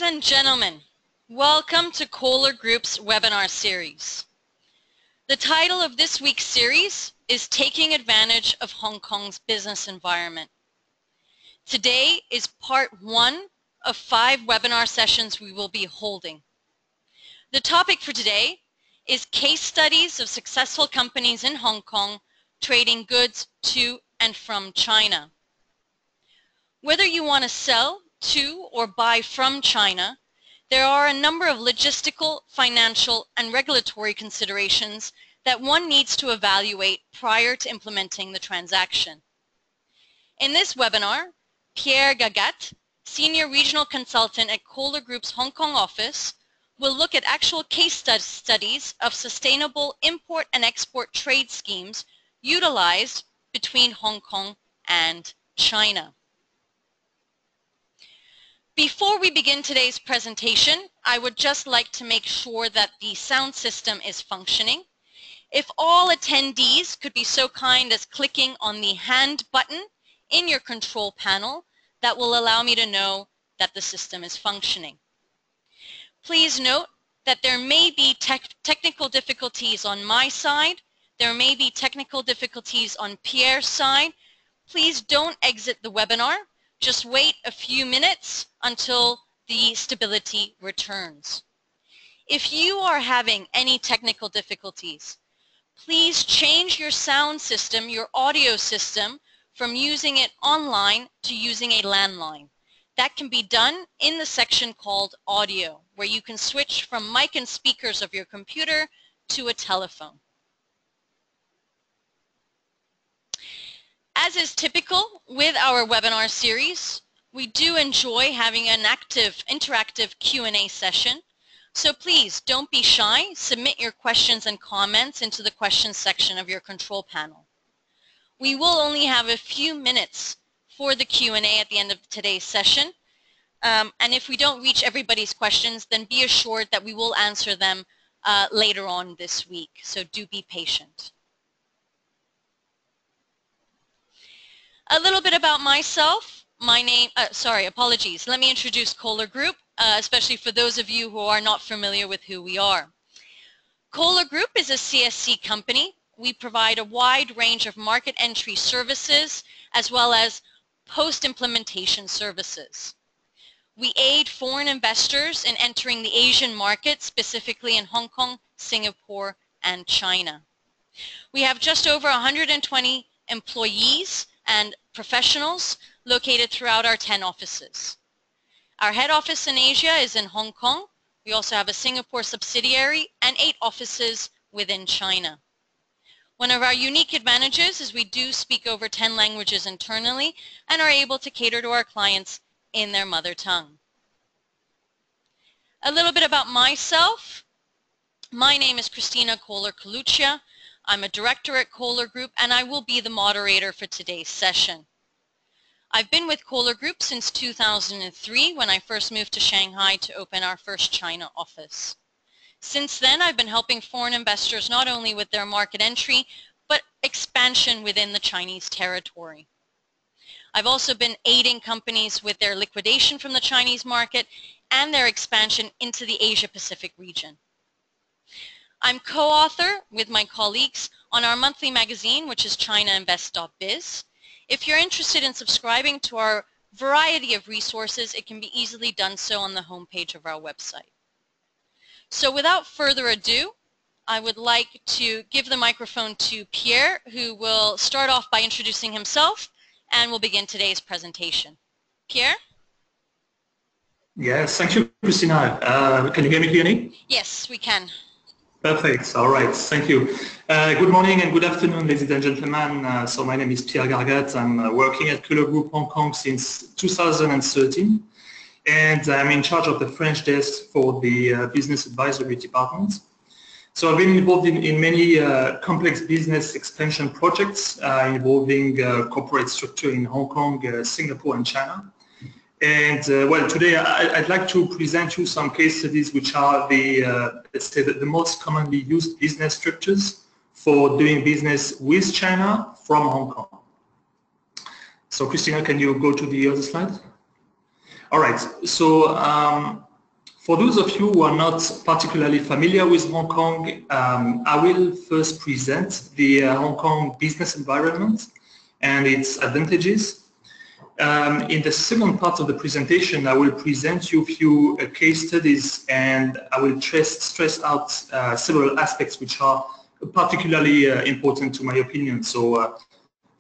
Ladies and gentlemen, welcome to Koehler Group's webinar series. The title of this week's series is Taking Advantage of Hong Kong's Business Environment. Today is part 1 of 5 webinar sessions we will be holding. The topic for today is case studies of successful companies in Hong Kong trading goods to and from China. Whether you want to sell to or buy from China, there are a number of logistical, financial, and regulatory considerations that one needs to evaluate prior to implementing the transaction. In this webinar, Pierre Gargatte, Senior Regional Consultant at Koehler Group's Hong Kong office, will look at actual case studies of sustainable import and export trade schemes utilized between Hong Kong and China. Before we begin today's presentation, I would just like to make sure that the sound system is functioning. If all attendees could be so kind as clicking on the hand button in your control panel, that will allow me to know that the system is functioning. Please note that there may be technical difficulties on my side. There may be technical difficulties on Pierre's side. Please don't exit the webinar. Just wait a few minutes until the stability returns. If you are having any technical difficulties, please change your sound system, your audio system, from using it online to using a landline. That can be done in the section called Audio, where you can switch from mic and speakers of your computer to a telephone. As is typical with our webinar series, we do enjoy having an active, interactive Q&A session. So please don't be shy. Submit your questions and comments into the questions section of your control panel. We will only have a few minutes for the Q&A at the end of today's session. And if we don't reach everybody's questions, then be assured that we will answer them later on this week. So do be patient. A little bit about myself. My name, apologies. Let me introduce Koehler Group, especially for those of you who are not familiar with who we are. Koehler Group is a CSC company. We provide a wide range of market entry services as well as post-implementation services. We aid foreign investors in entering the Asian market, specifically in Hong Kong, Singapore, and China. We have just over 120 employees and professionals located throughout our 10 offices. Our head office in Asia is in Hong Kong. We also have a Singapore subsidiary and 8 offices within China. One of our unique advantages is we do speak over 10 languages internally and are able to cater to our clients in their mother tongue. A little bit about myself. My name is Christina Koehler-Coluccia. I'm a director at Koehler Group, and I will be the moderator for today's session. I've been with Koehler Group since 2003 when I first moved to Shanghai to open our first China office. Since then, I've been helping foreign investors not only with their market entry, but expansion within the Chinese territory. I've also been aiding companies with their liquidation from the Chinese market and their expansion into the Asia-Pacific region. I'm co-author with my colleagues on our monthly magazine, which is ChinaInvest.biz. If you're interested in subscribing to our variety of resources, it can be easily done so on the homepage of our website. So without further ado, I would like to give the microphone to Pierre, who will start off by introducing himself, and we'll begin today's presentation. Pierre? Yes, thank you, Christina. Can you hear me clearly? Yes, we can. Perfect. All right. Thank you. Good morning and good afternoon, ladies and gentlemen. So my name is Pierre Gargatte. I'm working at Koehler Group Hong Kong since 2013, and I'm in charge of the French desk for the business advisory department. So I've been involved in many complex business expansion projects involving corporate structure in Hong Kong, Singapore, and China. And well, today I'd like to present you some case studies which are let's say the most commonly used business structures for doing business with China from Hong Kong. So Christina, can you go to the other slide? All right, so For those of you who are not particularly familiar with Hong Kong, I will first present the Hong Kong business environment and its advantages. In the second part of the presentation, I will present you a few case studies, and I will stress out several aspects which are particularly important to my opinion. So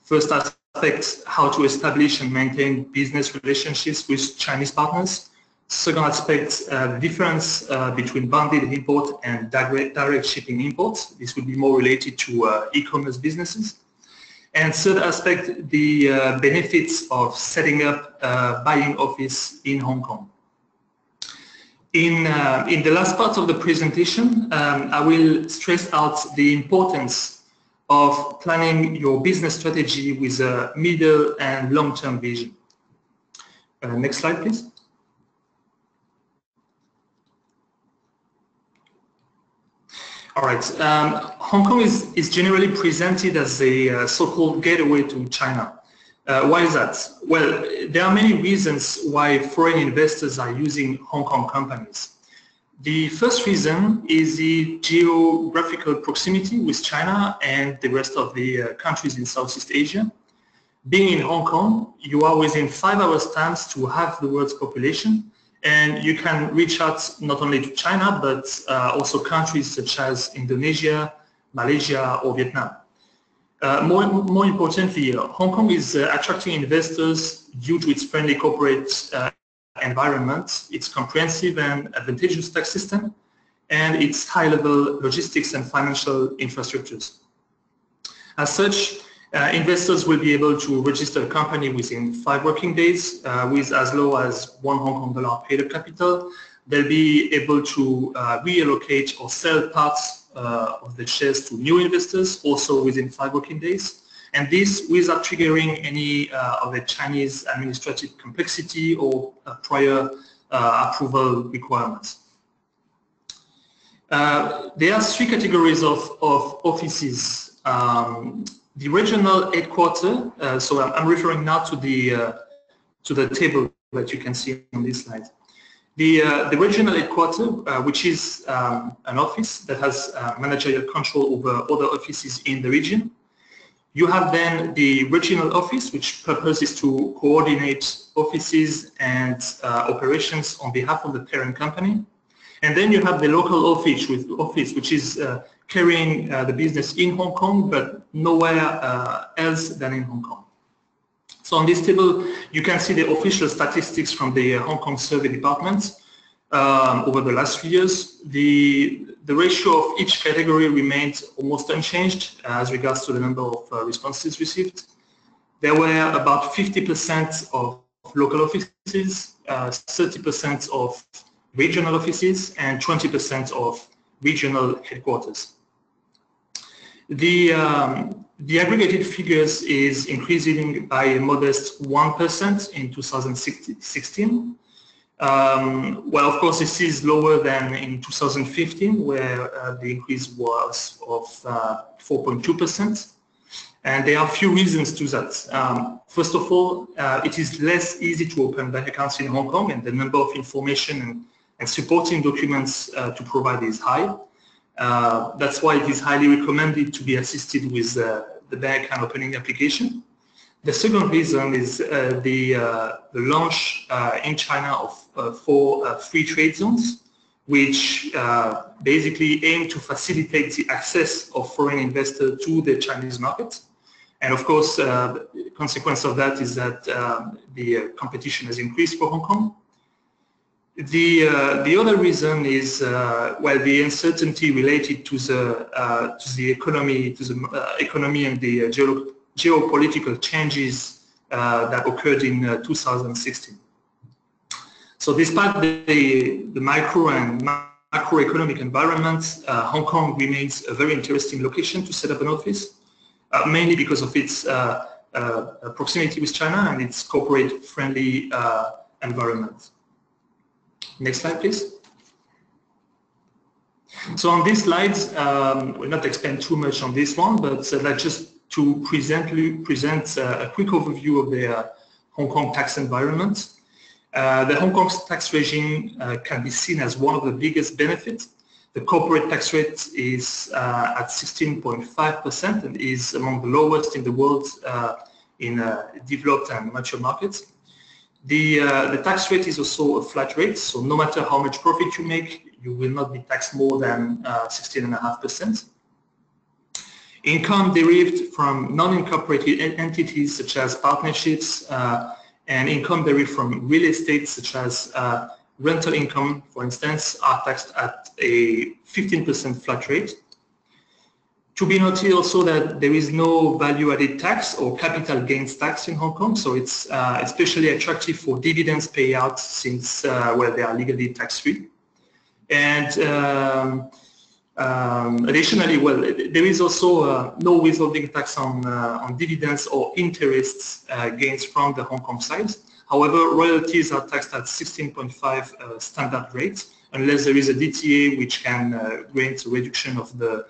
first aspect, how to establish and maintain business relationships with Chinese partners. Second aspect, the difference between bonded import and direct shipping imports. This would be more related to e-commerce businesses. And third aspect, the benefits of setting up a buying office in Hong Kong. In the last part of the presentation, I will stress out the importance of planning your business strategy with a middle and long-term vision. Next slide, please. All right. Hong Kong is generally presented as a so-called gateway to China. Why is that? Well, there are many reasons why foreign investors are using Hong Kong companies. The first reason is the geographical proximity with China and the rest of the countries in Southeast Asia. Being in Hong Kong, you are within 5 hours times to half the world's population, and you can reach out not only to China, but also countries such as Indonesia, Malaysia, or Vietnam. More importantly, Hong Kong is attracting investors due to its friendly corporate environment, its comprehensive and advantageous tax system, and its high-level logistics and financial infrastructures. As such, investors will be able to register a company within 5 working days with as low as $1 Hong Kong paid-up capital. They'll be able to reallocate or sell parts of the shares to new investors also within 5 working days. And this without triggering any of the Chinese administrative complexity or prior approval requirements. There are 3 categories of offices. The regional headquarters, so I'm referring now to the table that you can see on this slide. The regional headquarters, which is an office that has managerial control over other offices in the region. You have then the regional office, which purpose is to coordinate offices and operations on behalf of the parent company. And then you have the local office, which is carrying the business in Hong Kong, but nowhere else than in Hong Kong. So on this table, you can see the official statistics from the Hong Kong Survey Department over the last few years. The ratio of each category remained almost unchanged as regards to the number of responses received. There were about 50% of local offices, 30% of regional offices, and 20% of regional headquarters. The aggregated figures is increasing by a modest 1% in 2016. Well, of course, this is lower than in 2015, where the increase was of 4.2%. And there are a few reasons to that. First of all, it is less easy to open bank accounts in Hong Kong, and the number of information and supporting documents to provide is high. That's why it is highly recommended to be assisted with the bank account opening application. The second reason is the launch in China of 4 free trade zones, which basically aim to facilitate the access of foreign investors to the Chinese market. And of course, the consequence of that is that the competition has increased for Hong Kong. The other reason is well, the uncertainty related to the economy and the geopolitical changes that occurred in 2016. So despite the micro and macroeconomic environment, Hong Kong remains a very interesting location to set up an office, mainly because of its proximity with China and its corporate-friendly environment. Next slide, please. So on this slide, we'll not expand too much on this one, but just to present a quick overview of the Hong Kong tax environment. The Hong Kong's tax regime can be seen as one of the biggest benefits. The corporate tax rate is at 16.5% and is among the lowest in the world in developed and mature markets. The tax rate is also a flat rate, so no matter how much profit you make, you will not be taxed more than 16.5%. Income derived from non-incorporated entities such as partnerships and income derived from real estate such as rental income, for instance, are taxed at a 15% flat rate. To be noted also that there is no value-added tax or capital gains tax in Hong Kong, so it's especially attractive for dividends payouts since well, they are legally tax-free. And additionally, well, there is also no withholding tax on dividends or interests gains from the Hong Kong side. However, royalties are taxed at 16.5 standard rate unless there is a DTA which can grant a reduction of the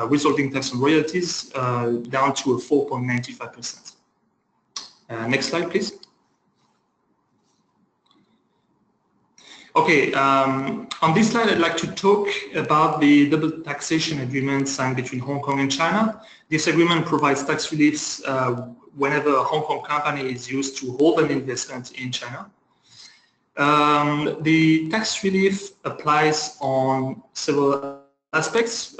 withholding tax on royalties down to a 4.95%. Next slide, please. Okay, on this slide, I'd like to talk about the double taxation agreement signed between Hong Kong and China. This agreement provides tax reliefs whenever a Hong Kong company is used to hold an investment in China. The tax relief applies on several aspects.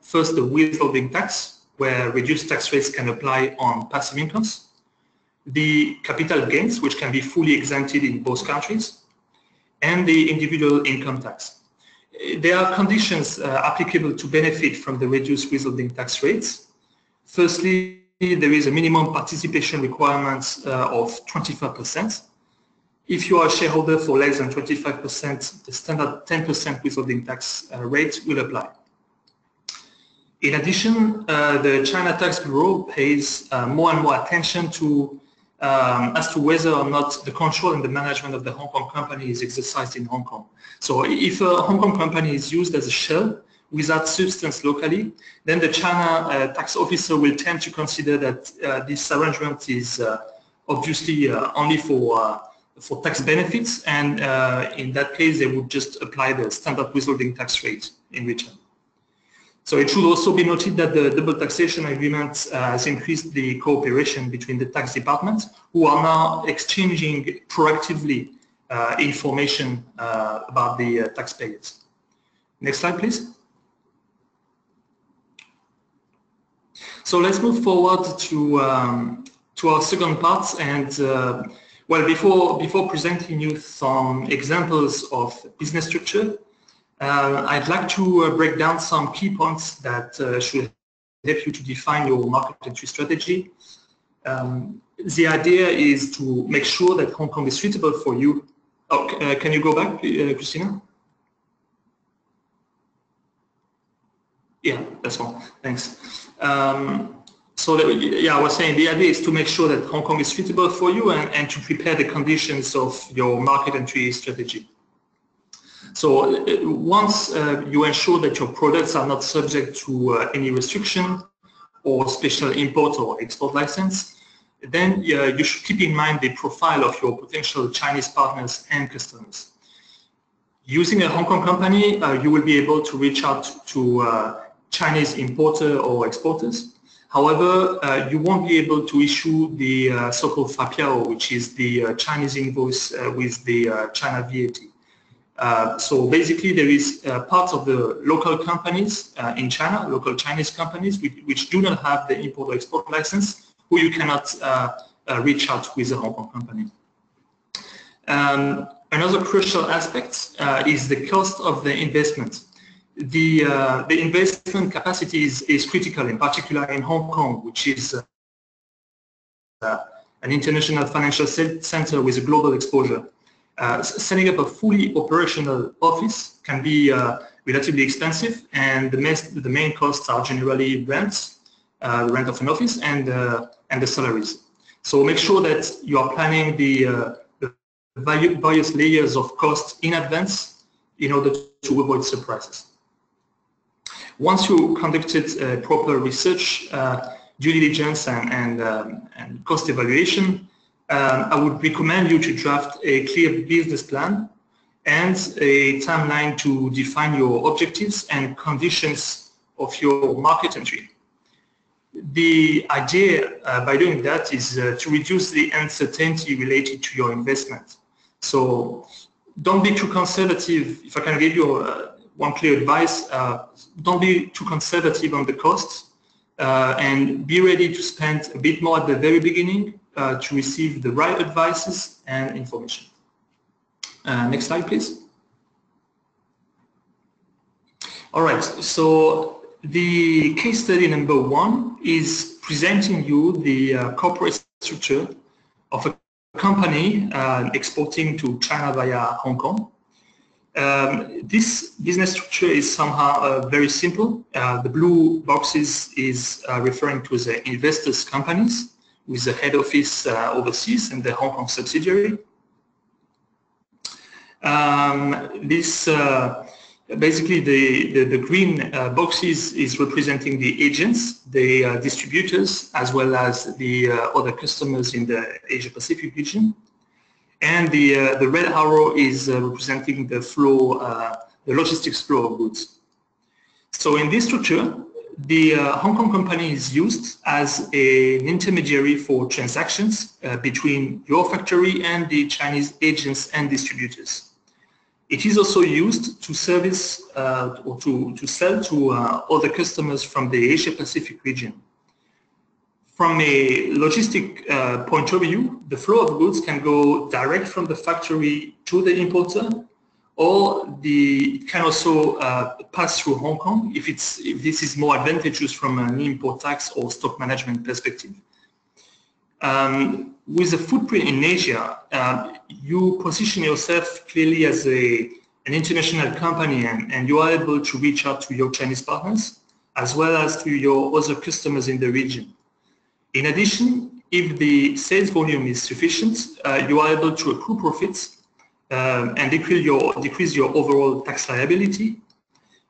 First, the withholding tax, where reduced tax rates can apply on passive incomes. The capital gains, which can be fully exempted in both countries. And the individual income tax. There are conditions applicable to benefit from the reduced withholding tax rates. Firstly, there is a minimum participation requirement of 25%. If you are a shareholder for less than 25%, the standard 10% withholding tax rate will apply. In addition, the China Tax Bureau pays more and more attention to as to whether or not the control and the management of the Hong Kong company is exercised in Hong Kong. So if a Hong Kong company is used as a shell without substance locally, then the China tax officer will tend to consider that this arrangement is obviously only for tax benefits, and in that case they would just apply the standard withholding tax rate in return. So it should also be noted that the double taxation agreement has increased the cooperation between the tax departments, who are now exchanging proactively information about the taxpayers. Next slide, please. So let's move forward to our second part, and well, before presenting you some examples of business structure, I'd like to break down some key points that should help you to define your market entry strategy. The idea is to make sure that Hong Kong is suitable for you. Oh, can you go back, Christina? Yeah, that's all. Thanks. Yeah, I was saying the idea is to make sure that Hong Kong is suitable for you and to prepare the conditions of your market entry strategy. So once you ensure that your products are not subject to any restriction or special import or export license, then you should keep in mind the profile of your potential Chinese partners and customers. Using a Hong Kong company, you will be able to reach out to Chinese importer or exporters. However, you won't be able to issue the so-called Fapiao, which is the Chinese invoice with the China VAT. So basically there is parts of the local companies in China, local Chinese companies which do not have the import or export license, who you cannot reach out with a Hong Kong company. Another crucial aspect is the cost of the investment. The investment capacity is critical, in particular in Hong Kong, which is an international financial center with a global exposure. Setting up a fully operational office can be relatively expensive, and the main costs are generally rent, the rent of an office, and the salaries. So make sure that you are planning the various layers of cost in advance in order to avoid surprises. Once you conducted proper research, due diligence, and cost evaluation, I would recommend you to draft a clear business plan and a timeline to define your objectives and conditions of your market entry. The idea by doing that is to reduce the uncertainty related to your investment. So don't be too conservative. If I can give you one clear advice, don't be too conservative on the costs and be ready to spend a bit more at the very beginning to receive the right advices and information. Next slide, please. All right, so the case study number 1 is presenting you the corporate structure of a company exporting to China via Hong Kong. This business structure is somehow very simple. The blue boxes is referring to the investors' companies with the head office overseas and the Hong Kong subsidiary. Basically the green boxes is representing the agents, the distributors, as well as the other customers in the Asia-Pacific region. And the red arrow is representing the flow, the logistics flow of goods. So in this structure, the Hong Kong company is used as an intermediary for transactions between your factory and the Chinese agents and distributors. It is also used to service or to sell to other customers from the Asia-Pacific region. From a logistic point of view, the flow of goods can go direct from the factory to the importer, or it can also pass through Hong Kong if this is more advantageous from an import tax or stock management perspective. With a footprint in Asia, you position yourself clearly as an international company, and you are able to reach out to your Chinese partners as well as to your other customers in the region. In addition, if the sales volume is sufficient, you are able to accrue profits and decrease your overall tax liability.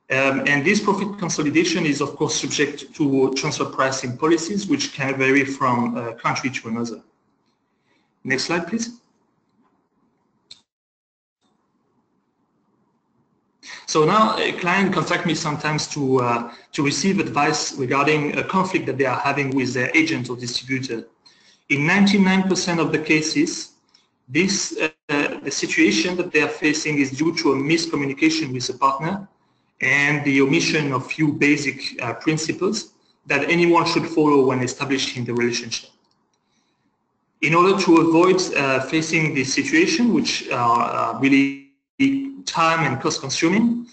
And this profit consolidation is of course subject to transfer pricing policies, which can vary from country to another. Next slide, please. So now a client contacts me sometimes to receive advice regarding a conflict that they are having with their agent or distributor. In 99% of the cases, the situation that they are facing is due to a miscommunication with the partner and the omission of few basic principles that anyone should follow when establishing the relationship. In order to avoid facing this situation, which are really time and cost consuming,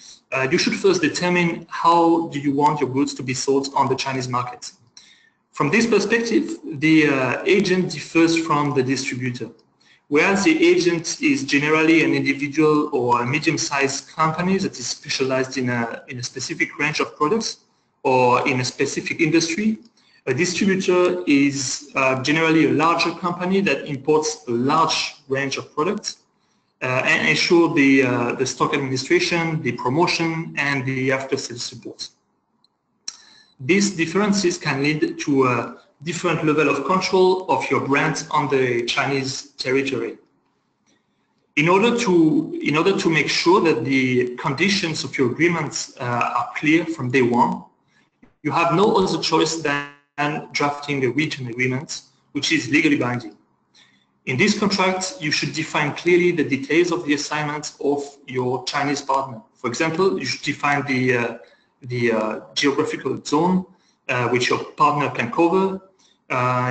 you should first determine how do you want your goods to be sold on the Chinese market. From this perspective, the agent differs from the distributor. Whereas the agent is generally an individual or a medium-sized company that is specialized in a specific range of products or in a specific industry, a distributor is generally a larger company that imports a large range of products and ensure the stock administration, the promotion, and the after-sales support. These differences can lead to a different level of control of your brand on the Chinese territory. In order to make sure that the conditions of your agreements are clear from day one, you have no other choice than drafting a written agreement, which is legally binding. In this contract, you should define clearly the details of the assignment of your Chinese partner. For example, you should define the geographical zone which your partner can cover.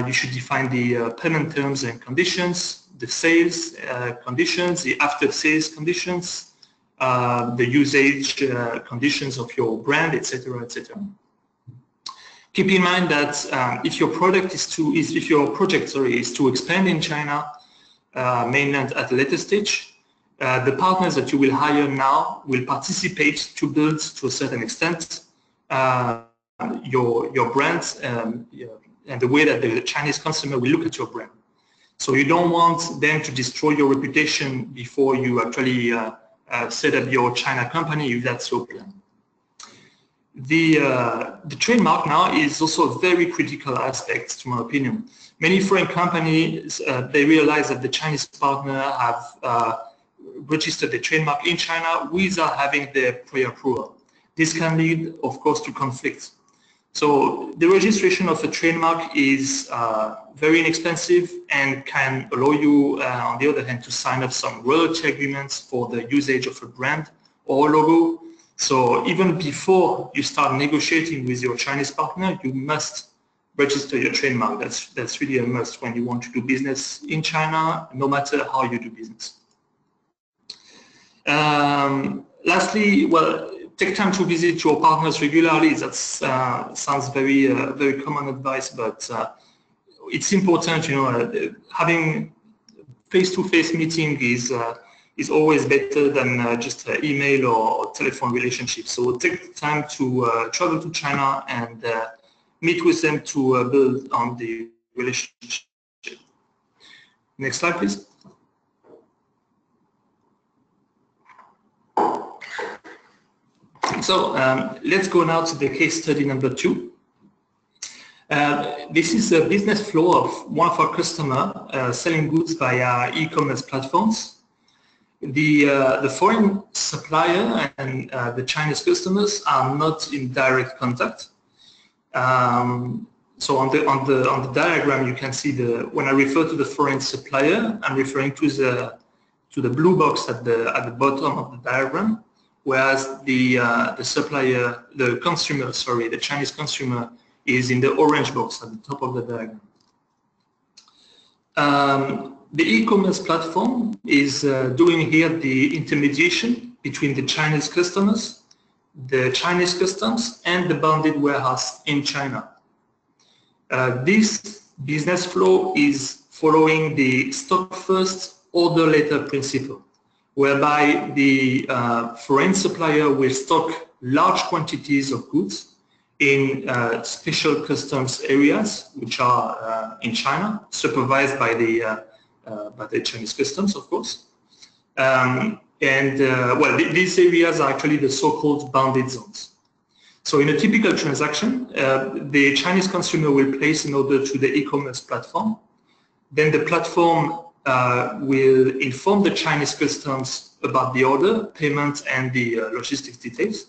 You should define the payment terms and conditions, the sales conditions, the after-sales conditions, the usage conditions of your brand, etc., etc. Keep in mind that if your project is to expand in China mainland at a later stage, the partners that you will hire now will participate to build, to a certain extent, your brand and the way that the Chinese consumer will look at your brand. So you don't want them to destroy your reputation before you actually set up your China company, if that's your plan. The trademark now is also a very critical aspect, to my opinion. Many foreign companies, they realize that the Chinese partner have registered the trademark in China without having their prior approval. This can lead, of course, to conflicts. So the registration of a trademark is very inexpensive and can allow you, on the other hand, to sign up some royalty agreements for the usage of a brand or a logo. So even before you start negotiating with your Chinese partner, you must register your trademark. That's really a must when you want to do business in China, no matter how you do business. Lastly, well, take time to visit your partners regularly. That sounds very very common advice, but it's important. Having face-to-face meeting is always better than just an email or telephone relationship. So take time to travel to China and meet with them to build on the relationship. Next slide, please. So let's go now to the case study number 2. This is a business flow of one of our customers selling goods via e-commerce platforms. The foreign supplier and the Chinese customers are not in direct contact. So on the diagram you can see when I refer to the foreign supplier, I'm referring to the blue box at the bottom of the diagram. Whereas the Chinese consumer is in the orange box at the top of the diagram. The e-commerce platform is doing here the intermediation between the Chinese customers, the Chinese customs, and the bounded warehouse in China. This business flow is following the stock first, order later principle, whereby the foreign supplier will stock large quantities of goods in special customs areas, which are in China, supervised by the Chinese customs, of course. Well, these areas are actually the so-called bounded zones. So in a typical transaction, the Chinese consumer will place an order to the e-commerce platform. Then the platform will inform the Chinese customs about the order, payment, and the logistics details.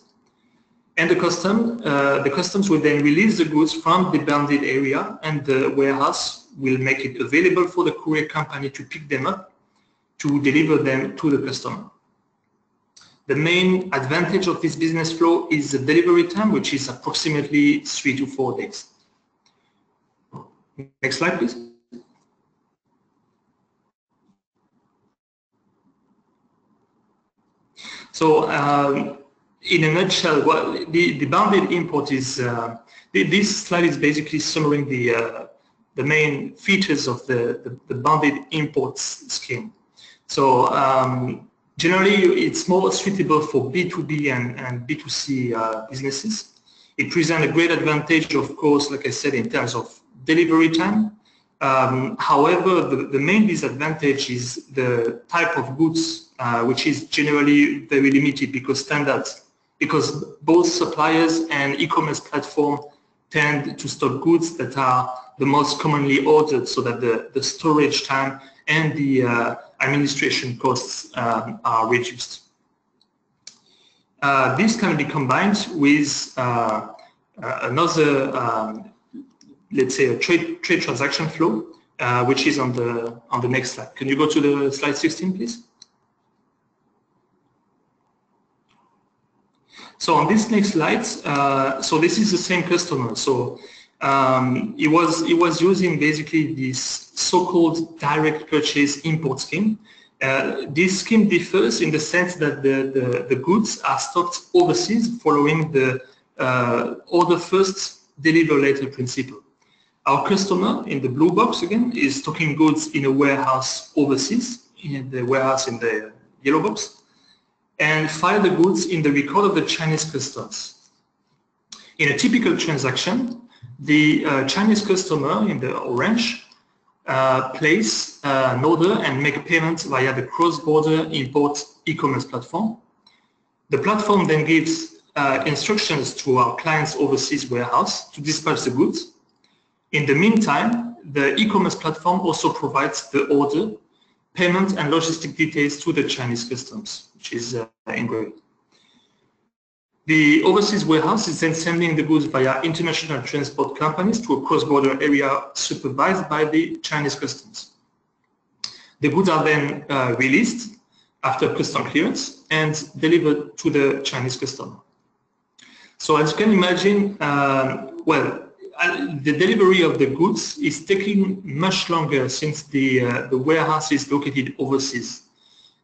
And the customs will then release the goods from the bounded area, and the warehouse will make it available for the courier company to pick them up to deliver them to the customer. The main advantage of this business flow is the delivery time, which is approximately 3 to 4 days. Next slide, please. So in a nutshell, the bounded import is, this slide is basically summarizing the main features of the bounded imports scheme. So generally it's more suitable for B2B and B2C businesses. It presents a great advantage, of course, like I said, in terms of delivery time. However, the main disadvantage is the type of goods, which is generally very limited because both suppliers and e-commerce platform tend to stock goods that are the most commonly ordered, so that the storage time and the administration costs are reduced. This can be combined with another let's say a trade transaction flow, which is on the next slide. Can you go to the slide 16, please? So on this next slide, so this is the same customer. So he was using basically this so-called direct purchase import scheme. This scheme differs in the sense that the goods are stocked overseas following the order first, deliver later principle. Our customer in the blue box again is stocking goods in a warehouse overseas, in the warehouse in the yellow box, and file the goods in the record of the Chinese customs. In a typical transaction, the Chinese customer in the orange place an order and make payment via the cross-border import e-commerce platform. The platform then gives instructions to our client's overseas warehouse to dispatch the goods. In the meantime, the e-commerce platform also provides the order, payment and logistic details to the Chinese customs, which is in gray. The overseas warehouse is then sending the goods via international transport companies to a cross-border area supervised by the Chinese customs. The goods are then released after custom clearance and delivered to the Chinese customer. So as you can imagine, the delivery of the goods is taking much longer since the warehouse is located overseas.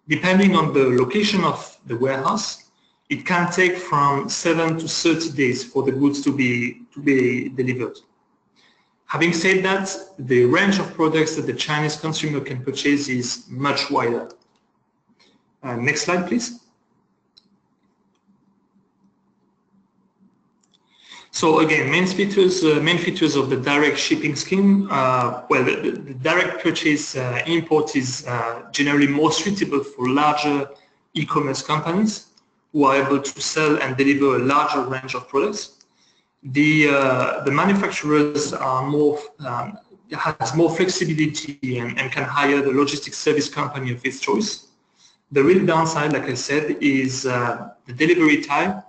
Depending on the location of the warehouse, it can take from 7 to 30 days for the goods to be delivered. Having said that, the range of products that the Chinese consumer can purchase is much wider. Next slide, please. So again, main features of the direct shipping scheme. The direct purchase import is generally more suitable for larger e-commerce companies who are able to sell and deliver a larger range of products. The manufacturers are has more flexibility and can hire the logistics service company of its choice. The real downside, like I said, is the delivery time.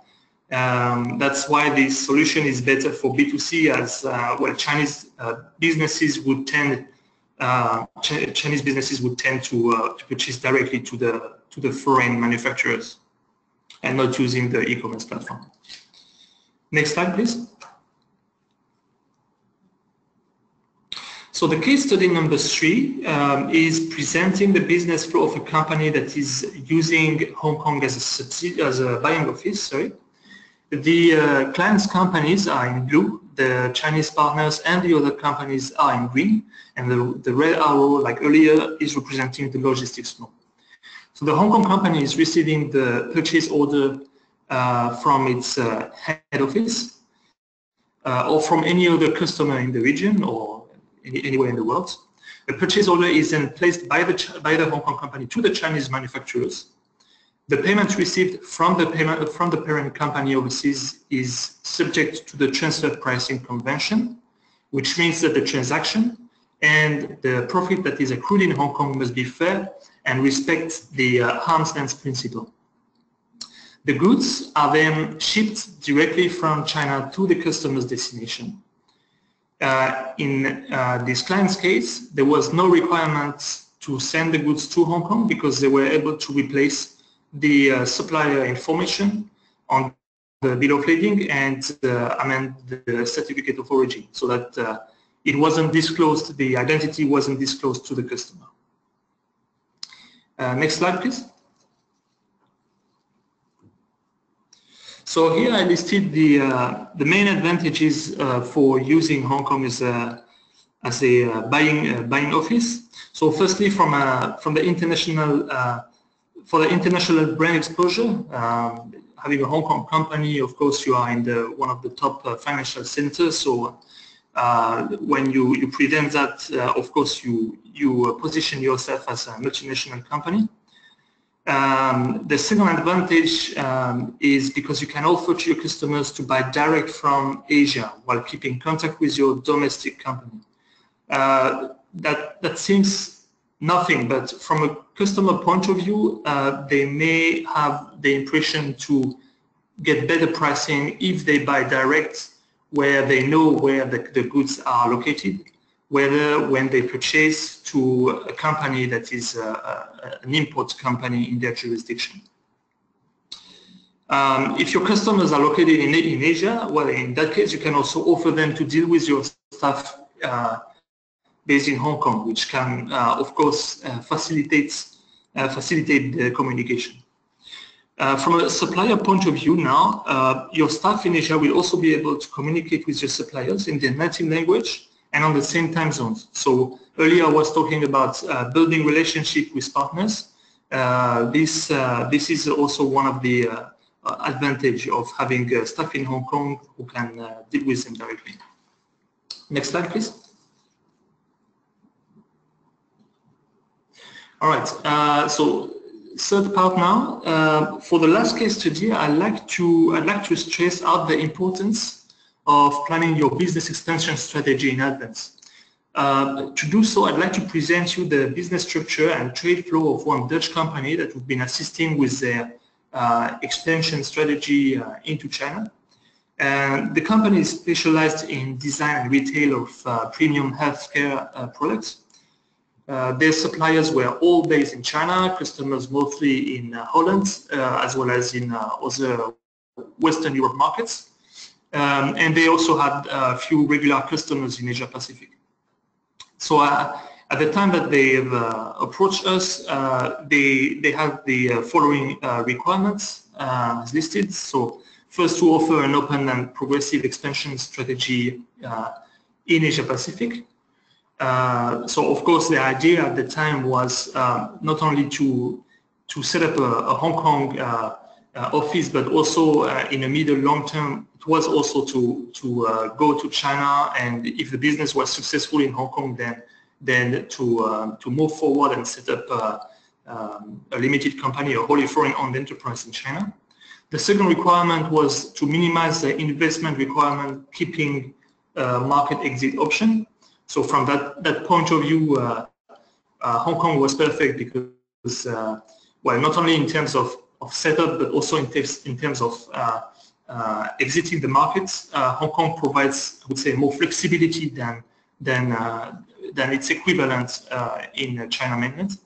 That's why this solution is better for B2C, as Chinese businesses would tend to purchase directly to the foreign manufacturers and not using the e-commerce platform. Next slide, please. So the case study number 3 is presenting the business flow of a company that is using Hong Kong as a buying office. Sorry. The client's companies are in blue, the Chinese partners and the other companies are in green, and the red arrow, like earlier, is representing the logistics flow. So the Hong Kong company is receiving the purchase order from its head office or from any other customer in the region or anywhere in the world. The purchase order is then placed by the Hong Kong company to the Chinese manufacturers. The payment received from the parent company overseas is subject to the transfer pricing convention, which means that the transaction and the profit that is accrued in Hong Kong must be fair and respect the arm's length principle. The goods are then shipped directly from China to the customer's destination. In this client's case, there was no requirement to send the goods to Hong Kong because they were able to replace the supplier information on the bill of lading and amend the certificate of origin, so that it wasn't disclosed, the identity wasn't disclosed to the customer. Next slide, please. So here I listed the main advantages for using Hong Kong as a buying office. So firstly, from the international for the international brand exposure, having a Hong Kong company, of course, you are in one of the top financial centers. So when you present that, of course, you position yourself as a multinational company. The second advantage is because you can offer to your customers to buy direct from Asia while keeping contact with your domestic company. That seems nothing, but from a customer point of view, they may have the impression to get better pricing if they buy direct, where they know where the goods are located, whether when they purchase to a company that is an import company in their jurisdiction. If your customers are located in Asia, well, in that case, you can also offer them to deal with your staff based in Hong Kong, which can, of course, facilitate the communication. From a supplier point of view now, your staff in Asia will also be able to communicate with your suppliers in their native language and on the same time zones. So earlier I was talking about building relationship with partners. This is also one of the advantage of having staff in Hong Kong who can deal with them directly. Next slide, please. All right. So third part now. For the last case study, I'd like to stress out the importance of planning your business expansion strategy in advance. To do so, I'd like to present you the business structure and trade flow of one Dutch company that we've been assisting with their expansion strategy into China. And the company is specialized in design and retail of premium healthcare products. Their suppliers were all based in China, customers mostly in Holland, as well as in other Western Europe markets. And they also had a few regular customers in Asia Pacific. So at the time that they've approached us, they have the following requirements as listed. So first, to offer an open and progressive expansion strategy in Asia Pacific. So of course the idea at the time was not only to set up a Hong Kong office, but also in a middle long term, it was also to go to China, and if the business was successful in Hong Kong, then to move forward and set up a limited company, a wholly foreign-owned enterprise in China. The second requirement was to minimize the investment requirement, keeping market exit option. So from that point of view, Hong Kong was perfect because, well, not only in terms of setup, but also in terms of exiting the markets, Hong Kong provides, I would say, more flexibility than its equivalent in China mainland.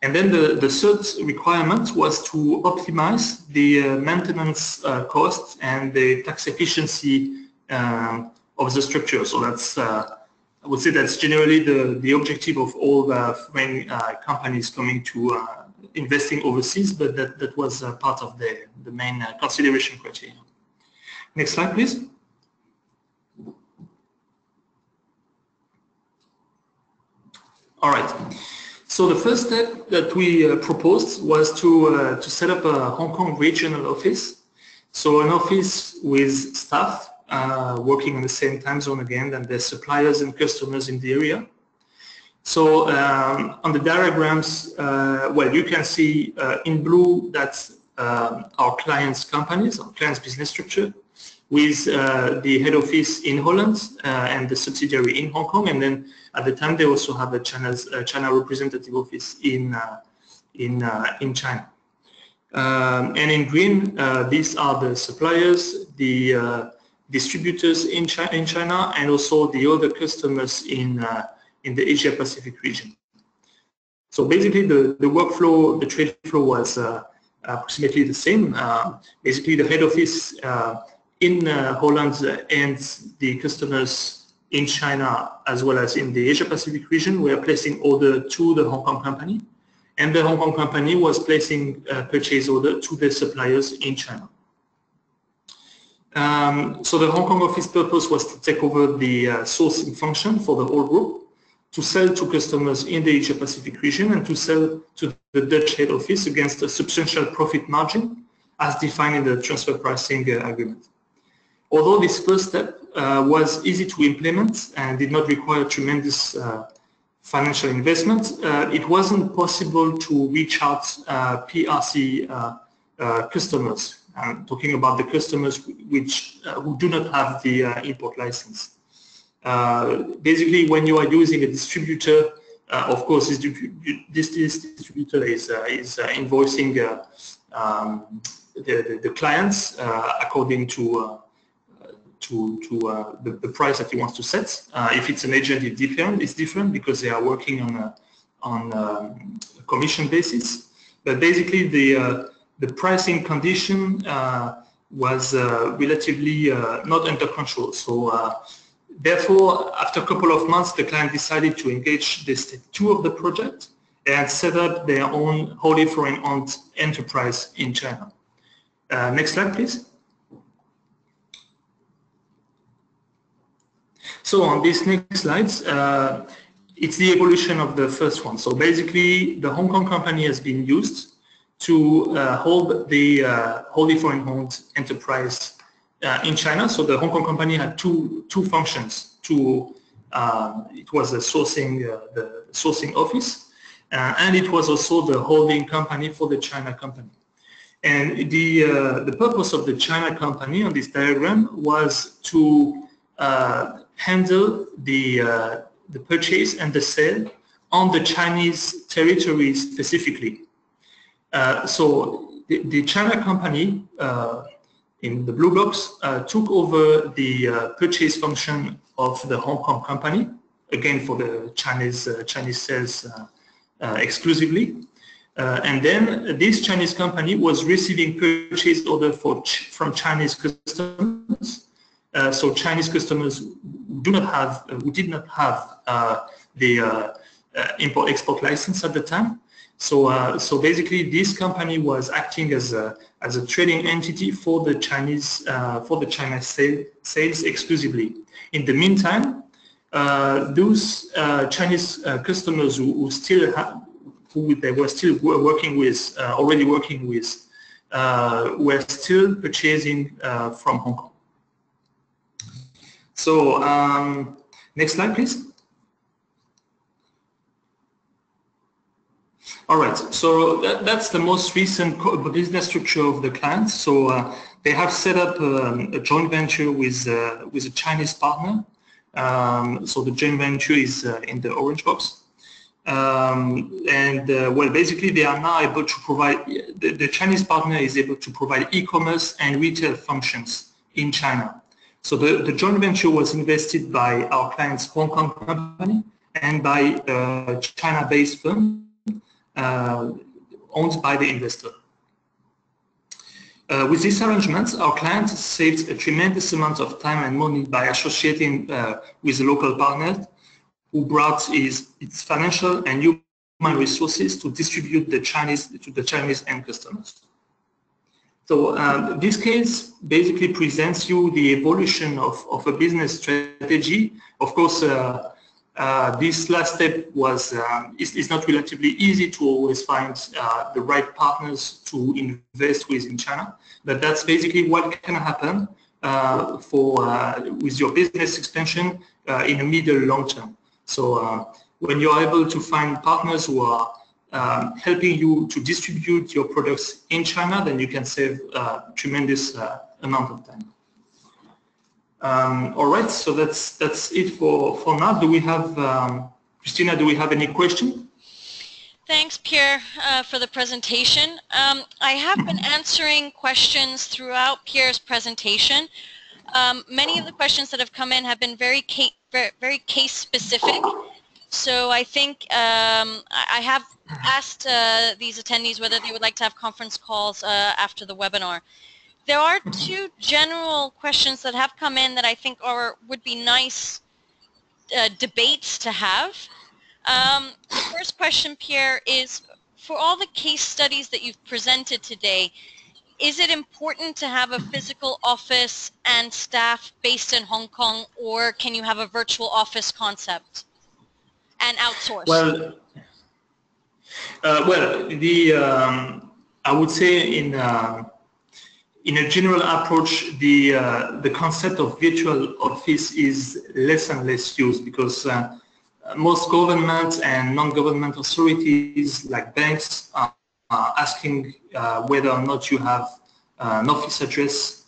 And then the third requirement was to optimize the maintenance costs and the tax efficiency of the structure. So that's, I would say that's generally the objective of all the foreign companies coming to investing overseas, but that was part of the main consideration criteria. Next slide, please. All right. So the first step that we proposed was to set up a Hong Kong regional office. So an office with staff working on the same time zone again than the suppliers and customers in the area. So on the diagrams, well, you can see in blue that's our clients' companies, our clients' business structure, with the head office in Holland and the subsidiary in Hong Kong, and then at the time they also have a China representative office in China. And in green, these are the suppliers, the distributors in China, and also the other customers in the Asia Pacific region. So basically the workflow, the trade flow was approximately the same. Basically the head office in Holland and the customers in China as well as in the Asia Pacific region were placing order to the Hong Kong company, and the Hong Kong company was placing purchase order to the suppliers in China. So the Hong Kong office purpose was to take over the sourcing function for the whole group, to sell to customers in the Asia Pacific region, and to sell to the Dutch head office against a substantial profit margin as defined in the transfer pricing agreement. Although this first step was easy to implement and did not require tremendous financial investment, it wasn't possible to reach out PRC customers. I'm talking about the customers who do not have the import license. Basically, when you are using a distributor, of course, this distributor is invoicing the clients according to the price that he wants to set. If it's an agent, it's different because they are working on a commission basis. But basically, the pricing condition was relatively not under control. So therefore, after a couple of months, the client decided to engage the step 2 of the project and set up their own wholly foreign-owned enterprise in China. Next slide, please. So on these next slides, it's the evolution of the first one. So basically, the Hong Kong company has been used to hold the wholly foreign-owned enterprise in China. So the Hong Kong company had two functions. It was the sourcing office, and it was also the holding company for the China company. And the purpose of the China company on this diagram was to handle the purchase and the sale on the Chinese territory specifically. So the China company in the blue box took over the purchase function of the Hong Kong company, again for the Chinese sales exclusively. And then this Chinese company was receiving purchase order from Chinese customers. So Chinese customers who did not have the import-export license at the time. So basically, this company was acting as a trading entity for the Chinese sales exclusively. In the meantime, those Chinese customers who they were still working with, already working with, were still purchasing from Hong Kong. So next slide, please. All right, so that's the most recent business structure of the client. So they have set up a joint venture with a Chinese partner. So the joint venture is in the orange box. Well, basically they are now able to provide, the Chinese partner is able to provide e-commerce and retail functions in China. So the joint venture was invested by our client's Hong Kong company and by a China-based firm owned by the investor. With this arrangement, our client saved a tremendous amount of time and money by associating with a local partner who brought its financial and human resources to distribute to the Chinese end customers. So this case basically presents you the evolution of a business strategy. Of course, this last step is not relatively easy to always find the right partners to invest with in China, but that's basically what can happen with your business expansion in the middle long term. So when you're able to find partners who are helping you to distribute your products in China, then you can save a tremendous amount of time. All right, so that's it for now. Do we have, Christina, do we have any question? Thanks, Pierre, for the presentation. I have been answering questions throughout Pierre's presentation. Many of the questions that have come in have been very case specific. So I think I have asked these attendees whether they would like to have conference calls after the webinar. There are two general questions that have come in that I think would be nice debates to have. The first question, Pierre, is for all the case studies that you've presented today, is it important to have a physical office and staff based in Hong Kong, or can you have a virtual office concept and outsource? Well, I would say in a general approach, the concept of virtual office is less and less used because most government and non-government authorities like banks are asking whether or not you have an office address,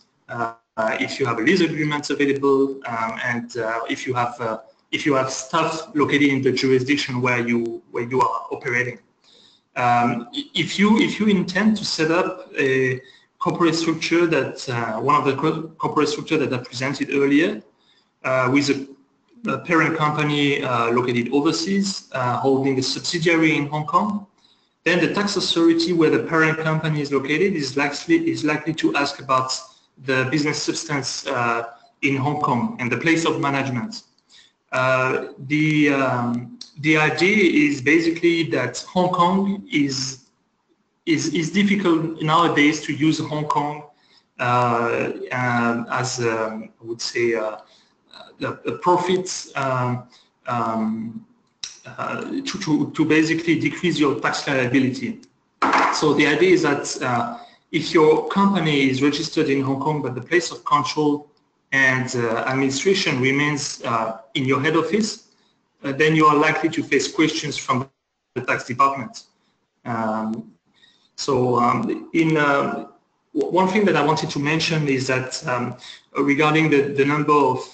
if you have a lease agreement available, and if you have staff located in the jurisdiction where you are operating. If you intend to set up a corporate structure that one of the corporate structure that I presented earlier, with a parent company located overseas, holding a subsidiary in Hong Kong, then the tax authority where the parent company is located is likely to ask about the business substance in Hong Kong and the place of management. The idea is basically that Hong Kong is difficult nowadays to use Hong Kong as I would say a profit to basically decrease your tax liability. So the idea is that if your company is registered in Hong Kong but the place of control and administration remains in your head office, then you are likely to face questions from the tax department. one thing that I wanted to mention is that regarding the number of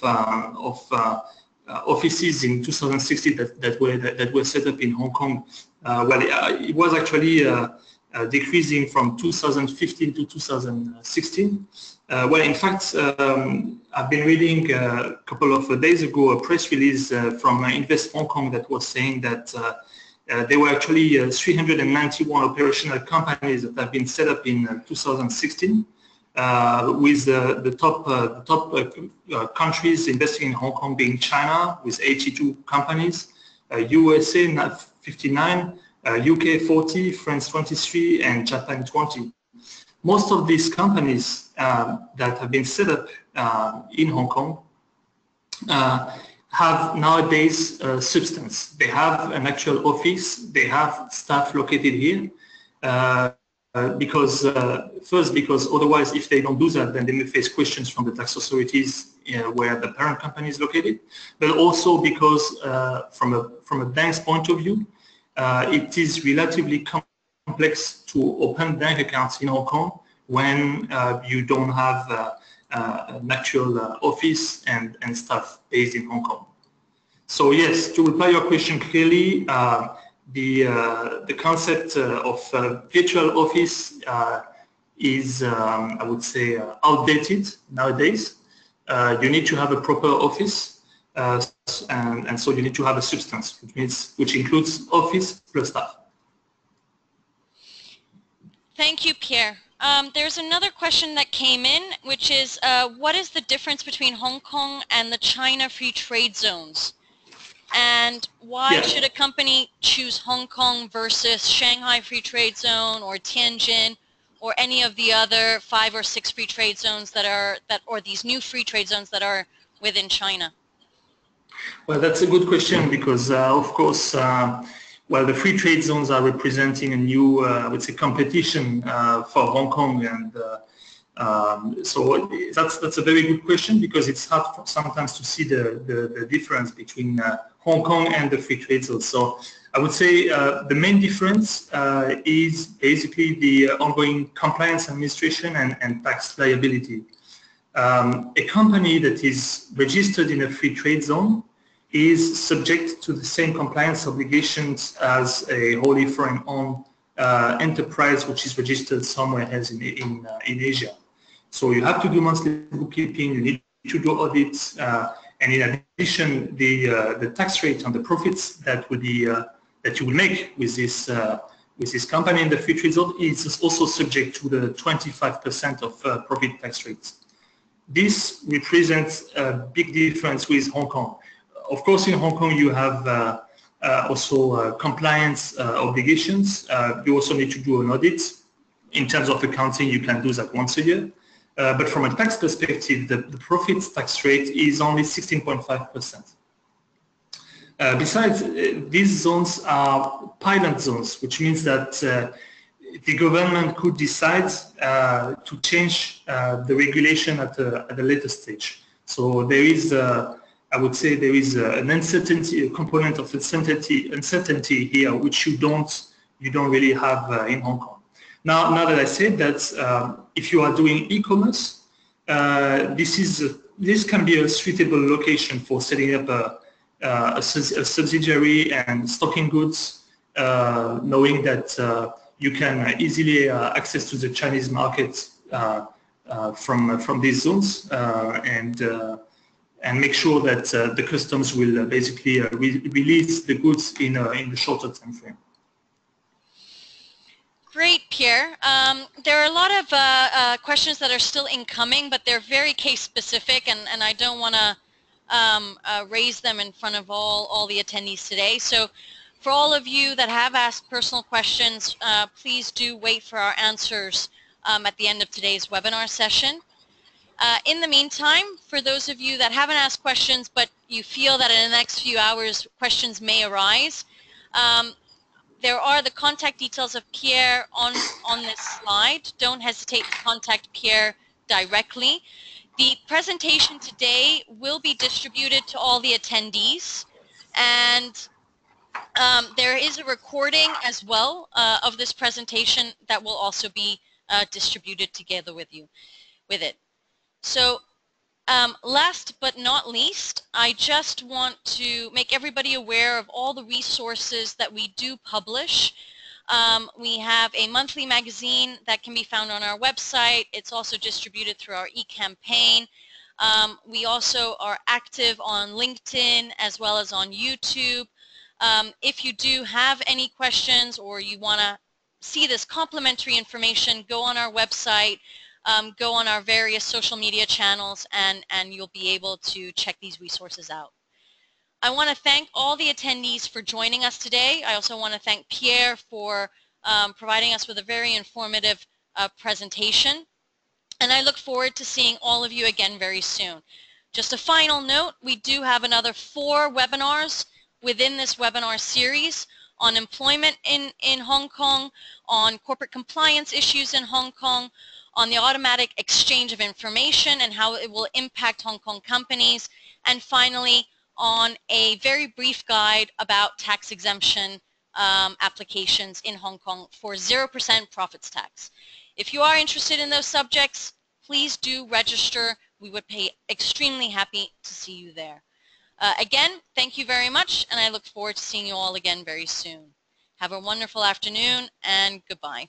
offices in 2016 that were set up in Hong Kong, it was actually decreasing from 2015 to 2016. In fact, I've been reading a couple of days ago a press release from Invest Hong Kong that was saying that there were actually 391 operational companies that have been set up in 2016, with the top countries investing in Hong Kong being China with 82 companies, USA 59, UK 40, France 23, and Japan 20. Most of these companies that have been set up in Hong Kong have nowadays substance. They have an actual office, they have staff located here, because otherwise if they don't do that, then they may face questions from the tax authorities where the parent company is located, but also because from a bank's point of view, it is relatively complex to open bank accounts in Hong Kong when you don't have an actual office and staff based in Hong Kong. So yes, to reply your question clearly, the concept of virtual office is, I would say, outdated nowadays. You need to have a proper office, and so you need to have a substance, which includes office plus staff. Thank you, Pierre. There's another question that came in, which is, what is the difference between Hong Kong and the China Free Trade Zones? And why should a company choose Hong Kong versus Shanghai Free Trade Zone or Tianjin or any of the other 5 or 6 free trade zones or these new free trade zones that are within China? Well, that's a good question because, of course, the free trade zones are representing a new, I would say, competition for Hong Kong, and so that's a very good question because it's hard sometimes to see the difference between Hong Kong and the free trade zones. So I would say the main difference is basically the ongoing compliance administration and tax liability. A company that is registered in a free trade zone is subject to the same compliance obligations as a wholly foreign-owned enterprise which is registered somewhere else in Asia. So you have to do monthly bookkeeping, you need to do audits, and in addition, the tax rate on the profits that you will make with this company in the free trade zone is also subject to the 25% of profit tax rates. This represents a big difference with Hong Kong. Of course, in Hong Kong, you have also compliance obligations. You also need to do an audit. In terms of accounting, you can do that once a year. But from a tax perspective, the profit tax rate is only 16.5%. Besides, these zones are pilot zones, which means that the government could decide to change the regulation at a later stage. So there is, I would say, there is an uncertainty, a component of uncertainty here, which you don't really have in Hong Kong. Now that I said that, if you are doing e-commerce, this can be a suitable location for setting up a subsidiary and stocking goods, knowing that you can easily access to the Chinese market from these zones, and make sure that the customs will basically release the goods in the shorter time frame. Great, Pierre. There are a lot of questions that are still incoming, but they're very case specific, and I don't want to raise them in front of all the attendees today. So for all of you that have asked personal questions, please do wait for our answers at the end of today's webinar session. In the meantime, for those of you that haven't asked questions, but you feel that in the next few hours questions may arise, there are the contact details of Pierre on this slide. Don't hesitate to contact Pierre directly. The presentation today will be distributed to all the attendees, and there is a recording as well of this presentation that will also be distributed together with it. So last but not least, I just want to make everybody aware of all the resources that we do publish. We have a monthly magazine that can be found on our website. It's also distributed through our e-campaign. We also are active on LinkedIn as well as on YouTube. If you do have any questions or you want to see this complimentary information, go on our website, go on our various social media channels, and you'll be able to check these resources out. I want to thank all the attendees for joining us today. I also want to thank Pierre for providing us with a very informative presentation. And I look forward to seeing all of you again very soon. Just a final note, we do have another 4 webinars within this webinar series on employment in Hong Kong, on corporate compliance issues in Hong Kong, on the automatic exchange of information and how it will impact Hong Kong companies, and finally on a very brief guide about tax exemption applications in Hong Kong for 0% profits tax. If you are interested in those subjects, please do register. We would be extremely happy to see you there. Again, thank you very much, and I look forward to seeing you all again very soon. Have a wonderful afternoon, and goodbye.